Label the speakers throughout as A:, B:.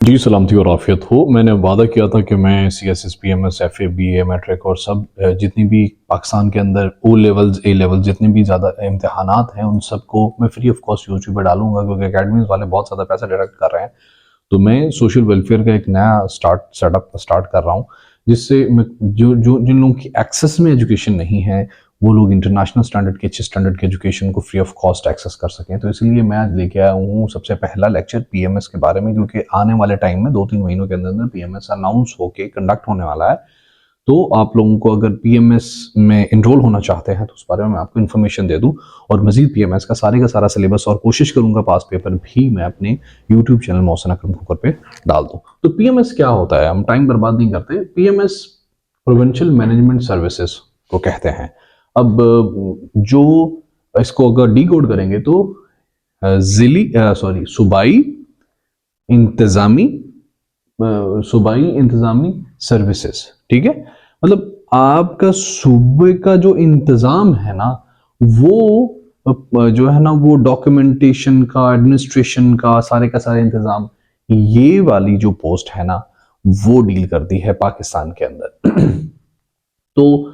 A: जी, सलामती और आफ़ियत हो। मैंने वादा किया था कि मैं CSS, PMS, FA, BA, matric और सब जितनी भी पाकिस्तान के अंदर ओ लेवल्स, ए लेवल्स जितने भी ज़्यादा इम्तिहानात हैं, उन सबको मैं फ्री ऑफ कॉस्ट यूट्यूब पे डालूँगा, क्योंकि अकेडमीज़ वाले बहुत ज़्यादा पैसा डिडक्ट कर रहे हैं। तो मैं सोशल वेलफेयर का एक नया सेटअप स्टार्ट कर रहा हूँ, जिससे मैं जो जिन लोगों की एक्सेस में एजुकेशन नहीं है, वो लोग इंटरनेशनल स्टैंडर्ड के, अच्छे स्टैंडर्ड के एजुकेशन को फ्री ऑफ कॉस्ट एक्सेस कर सकें। तो इसलिए मैं आज लेके आया हूँ सबसे पहला लेक्चर पीएमएस के बारे में, क्योंकि आने वाले टाइम में 2-3 महीनों के अंदर अंदर पीएमएस अनाउंस होके कंडक्ट होने वाला है। तो आप लोगों को अगर पीएमएस में इनरोल होना चाहते हैं तो उस बारे में मैं आपको इन्फॉर्मेशन दे दूं, और मजीद पीएमएस का सारा सिलेबस और कोशिश करूंगा पास पेपर भी मैं अपने यूट्यूब चैनल मोहसिन अकरम खोकर पे डाल दूं। तो पीएमएस क्या होता है, हम टाइम बर्बाद नहीं करते। पीएमएस प्रोविंशियल मैनेजमेंट सर्विसेज को कहते हैं। अब जो इसको अगर डी कोड करेंगे तो सूबाई इंतजामी सूबाई इंतजामी सर्विसेज, ठीक है। मतलब आपका सूबे का जो इंतजाम है ना, वो जो है ना, वो डॉक्यूमेंटेशन का, एडमिनिस्ट्रेशन का, सारे का सारे इंतजाम, ये वाली जो पोस्ट है ना, वो डील करती है पाकिस्तान के अंदर। तो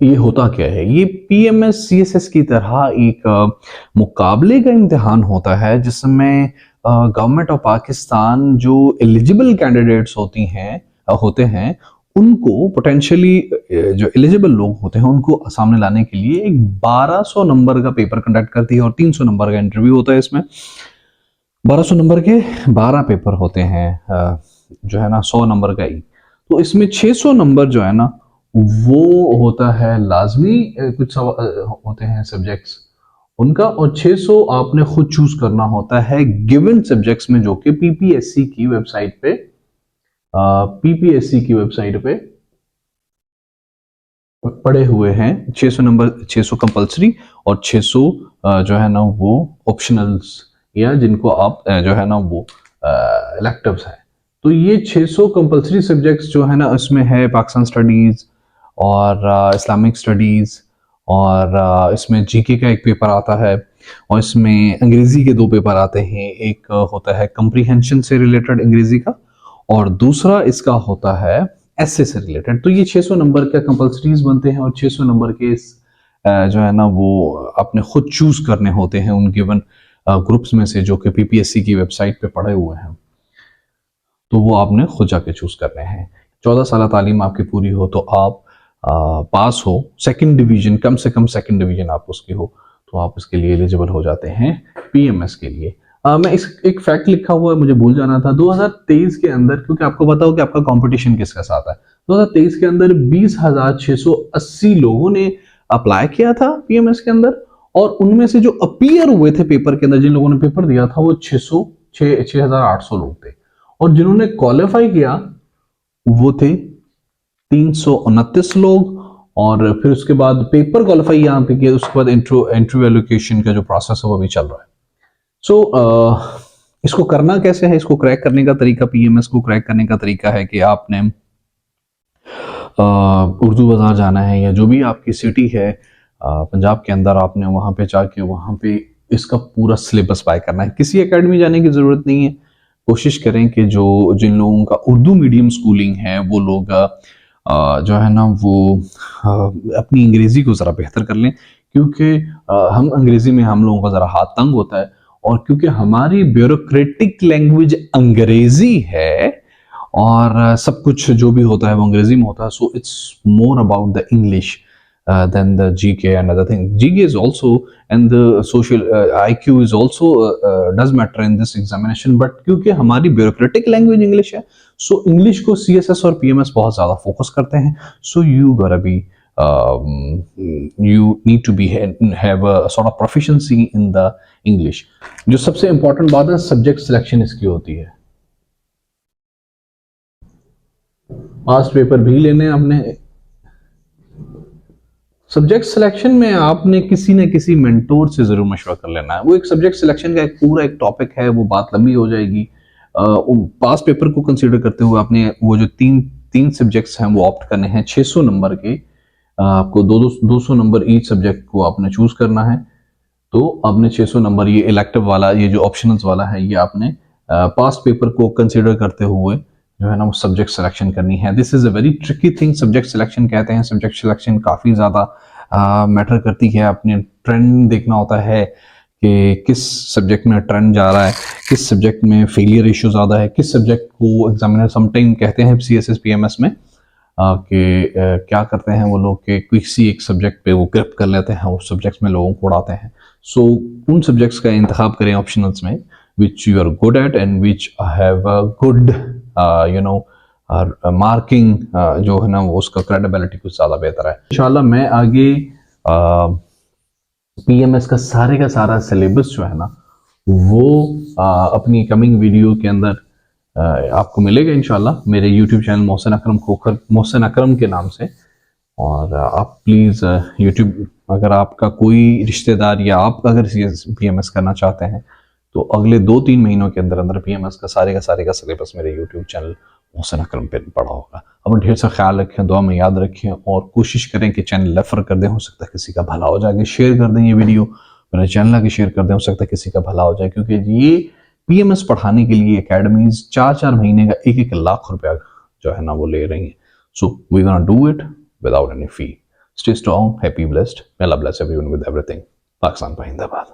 A: ये होता क्या है, ये पीएमएस सीएसएस की तरह एक मुकाबले का इम्तिहान होता है, जिसमें गवर्नमेंट ऑफ पाकिस्तान जो एलिजिबल कैंडिडेट्स होते हैं, उनको पोटेंशियली जो एलिजिबल लोग होते हैं उनको सामने लाने के लिए एक 1200 नंबर का पेपर कंडक्ट करती है, और 300 नंबर का इंटरव्यू होता है। इसमें 1200 नंबर के 12 पेपर होते हैं, जो है ना 100 नंबर का ही। तो इसमें 600 नंबर जो है ना, वो होता है लाजमी, कुछ होते हैं सब्जेक्ट्स उनका, और 600 आपने खुद चूज करना होता है गिवन सब्जेक्ट्स में, जो कि पीपीएससी की वेबसाइट पे पड़े हुए हैं। 600 नंबर, 600 कंपलसरी और 600 जो है ना वो ऑप्शनल्स, या जिनको आप जो है ना वो इलेक्टिव्स हैं। तो ये 600 कंपलसरी सब्जेक्ट्स जो है ना, इसमें है पाकिस्तान स्टडीज और इस्लामिक स्टडीज, और इसमें जीके का एक पेपर आता है, और इसमें अंग्रेजी के 2 पेपर आते हैं। एक होता है कंप्रीहेंशन से रिलेटेड अंग्रेजी का, और दूसरा इसका होता है एसए से रिलेटेड। तो ये 600 नंबर के कंपल्सरीज बनते हैं, और 600 नंबर के जो है ना वो आपने खुद चूज करने होते हैं उन गिवन ग्रुप्स में से, जो कि पीपीएससी की वेबसाइट पे पड़े हुए हैं। तो वो आपने खुद जाके चूज करने हैं। 14 साल तालीम आपकी पूरी हो तो आप पास हो, सेकंड डिवीजन, कम से कम सेकंड डिवीजन आप उसकी हो, तो आप इसके लिए एलिजिबल हो जाते हैं पीएमएस के लिए। मैं इस एक फैक्ट लिखा हुआ है, मुझे भूल जाना था। 2023 के अंदर, क्योंकि आपको पता हो कि आपका कंपटीशन किसके साथ है, 2023 के अंदर 20,680 लोगों ने अप्लाई किया था पीएमएस के अंदर, और उनमें से जो अपीयर हुए थे पेपर के अंदर, जिन लोगों ने पेपर दिया था, वो 6,800 लोग थे, और जिन्होंने क्वालिफाई किया वो थे 329 लोग। और फिर उसके बाद पेपर क्वालिफाई यहाँ पे किया, उसके बाद इंटरव्यू एलोकेशन का जो प्रोसेस है वो भी चल रहा है। सो इसको करना कैसे है, इसको क्रैक करने का तरीका, पीएमएस को क्रैक करने का तरीका है कि आपने उर्दू बाजार जाना है, या जो भी आपकी सिटी है पंजाब के अंदर, आपने वहाँ पे जाके वहाँ पे इसका पूरा सिलेबस बाय करना है। किसी एकेडमी जाने की ज़रूरत नहीं है। कोशिश करें कि जिन लोगों का उर्दू मीडियम स्कूलिंग है, वो लोग जो है ना वो अपनी अंग्रेज़ी को ज़रा बेहतर कर लें, क्योंकि हम अंग्रेज़ी में हम लोगों का ज़रा हाथ तंग होता है, और क्योंकि हमारी ब्यूरोक्रेटिक लैंग्वेज अंग्रेज़ी है, और सब कुछ जो भी होता है वो अंग्रेजी में होता है। So it's more about the English than the GK and other thing. GK is also, and the social IQ is also does matter in this examination, but क्योंकि हमारी bureaucratic language English है, so English को CSS और PMS बहुत ज़्यादा focus करते हैं। So you gotta be you need to be have a sort of proficiency in the English. जो सबसे important बात है, subject selection इसकी होती है। पास्ट पेपर भी लेने आपने। सब्जेक्ट सिलेक्शन में आपने किसी न किसी मेंटोर से जरूर मशवरा कर लेना है। वो एक सब्जेक्ट सिलेक्शन का एक पूरा एक टॉपिक है, वो बात लंबी हो जाएगी। पास पेपर को कंसीडर करते हुए आपने वो जो तीन सब्जेक्ट्स हैं वो ऑप्ट करने हैं 600 नंबर के। आपको 200 नंबर ईच सब्जेक्ट को आपने चूज करना है। तो आपने 600 नंबर ये इलेक्टिव वाला, ये जो ऑप्शनल्स वाला है, ये आपने पास्ट पेपर को कंसिडर करते हुए जो है ना वो सब्जेक्ट सिलेक्शन करनी है। This is a very tricky thing, subject selection कहते हैं। सब्जेक्ट सिलेक्शन काफ़ी ज़्यादा मैटर करती है। अपने ट्रेंड देखना होता है कि किस सब्जेक्ट में ट्रेंड जा रहा है, किस सब्जेक्ट में फेलियर रेशियो ज़्यादा है, किस सब्जेक्ट को एग्जामिनर समटाइम कहते हैं CSS PMS में कि क्या करते हैं वो लोग कि किसी एक सब्जेक्ट पे वो ग्रिप कर लेते हैं, उस सब्जेक्ट्स में लोगों को उड़ाते हैं। सो उन सब्जेक्ट्स का इंतखाब करें ऑप्शनल्स में which you are good at and which have a good you know marking जो है ना वो उसका क्रेडिबिलिटी कुछ ज़्यादा बेहतर है। इंशाल्लाह मैं आगे PMS का सारा सिलेबस जो है ना वो अपनी कमिंग वीडियो के अंदर आपको मिलेगा इंशाल्लाह मेरे YouTube चैनल मोहसिन अकरम खोखर, मोहसिन अकरम के नाम से। और आप प्लीज़ YouTube, अगर आपका कोई रिश्तेदार या आप अगर PMS करना चाहते हैं तो अगले 2-3 महीनों के अंदर अंदर PMS का सारे का सिलेबस मेरे YouTube चैनल मोहसिन अकरम पे पड़ा होगा। अपना ढेर सा ख्याल रखें, दुआ में याद रखें और कोशिश करें कि चैनल रेफर कर दें, हो सकता है किसी का भला हो जाए। शेयर कर दें ये वीडियो, मेरे चैनल आगे शेयर कर दें, हो सकता है किसी का भला हो जाए। क्योंकि ये PMS पढ़ाने के लिए एकेडमीज 4-4 महीने का 1-1 लाख रुपया जो है ना वो ले रही हैं। So we gonna do it without any fee. Stay strong, happy, blessed. May Allah bless everyone with everything. Pakistan Pahindabad.